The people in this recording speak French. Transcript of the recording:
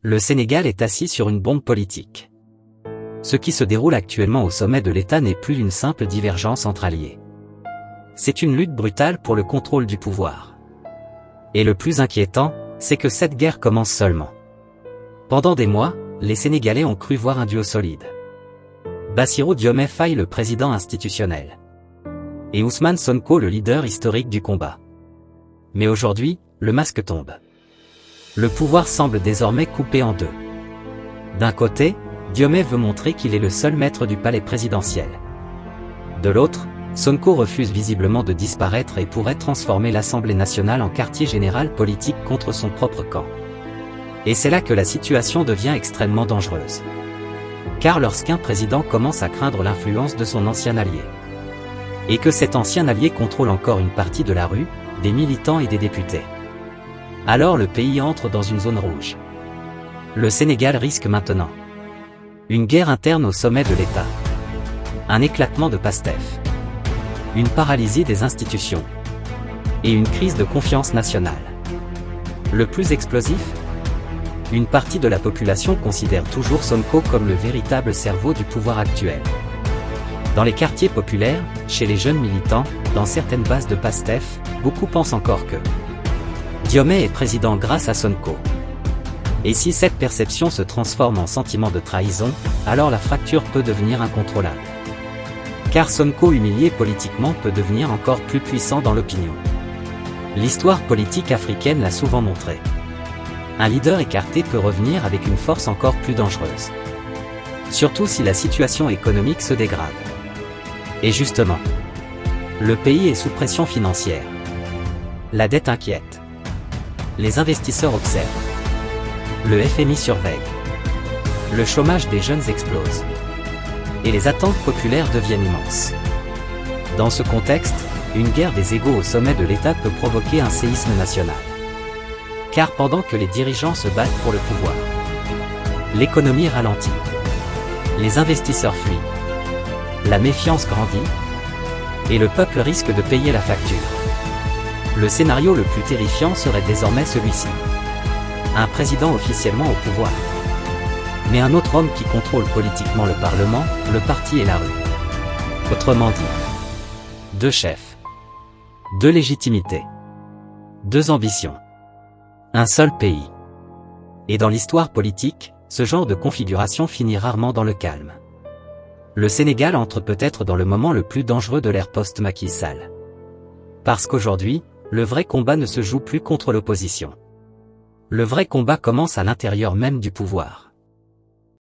Le Sénégal est assis sur une bombe politique. Ce qui se déroule actuellement au sommet de l'État n'est plus une simple divergence entre alliés. C'est une lutte brutale pour le contrôle du pouvoir. Et le plus inquiétant, c'est que cette guerre commence seulement. Pendant des mois, les Sénégalais ont cru voir un duo solide. Bassirou Diomaye Faye, le président institutionnel, et Ousmane Sonko, le leader historique du combat. Mais aujourd'hui, le masque tombe. Le pouvoir semble désormais coupé en deux. D'un côté, Diomaye veut montrer qu'il est le seul maître du palais présidentiel. De l'autre, Sonko refuse visiblement de disparaître et pourrait transformer l'Assemblée nationale en quartier général politique contre son propre camp. Et c'est là que la situation devient extrêmement dangereuse. Car lorsqu'un président commence à craindre l'influence de son ancien allié, et que cet ancien allié contrôle encore une partie de la rue, des militants et des députés, alors le pays entre dans une zone rouge. Le Sénégal risque maintenant une guerre interne au sommet de l'État, un éclatement de Pastef, une paralysie des institutions et une crise de confiance nationale. Le plus explosif, une partie de la population considère toujours Sonko comme le véritable cerveau du pouvoir actuel. Dans les quartiers populaires, chez les jeunes militants, dans certaines bases de Pastef, beaucoup pensent encore que Diomaye est président grâce à Sonko. Et si cette perception se transforme en sentiment de trahison, alors la fracture peut devenir incontrôlable. Car Sonko humilié politiquement peut devenir encore plus puissant dans l'opinion. L'histoire politique africaine l'a souvent montré. Un leader écarté peut revenir avec une force encore plus dangereuse. Surtout si la situation économique se dégrade. Et justement, le pays est sous pression financière. La dette inquiète. Les investisseurs observent. Le FMI surveille. Le chômage des jeunes explose. Et les attentes populaires deviennent immenses. Dans ce contexte, une guerre des égos au sommet de l'État peut provoquer un séisme national. Car pendant que les dirigeants se battent pour le pouvoir, l'économie ralentit. Les investisseurs fuient. La méfiance grandit. Et le peuple risque de payer la facture. Le scénario le plus terrifiant serait désormais celui-ci. Un président officiellement au pouvoir, mais un autre homme qui contrôle politiquement le Parlement, le parti et la rue. Autrement dit, deux chefs, deux légitimités, deux ambitions, un seul pays. Et dans l'histoire politique, ce genre de configuration finit rarement dans le calme. Le Sénégal entre peut-être dans le moment le plus dangereux de l'ère post-Macky Sall. Parce qu'aujourd'hui, le vrai combat ne se joue plus contre l'opposition. Le vrai combat commence à l'intérieur même du pouvoir.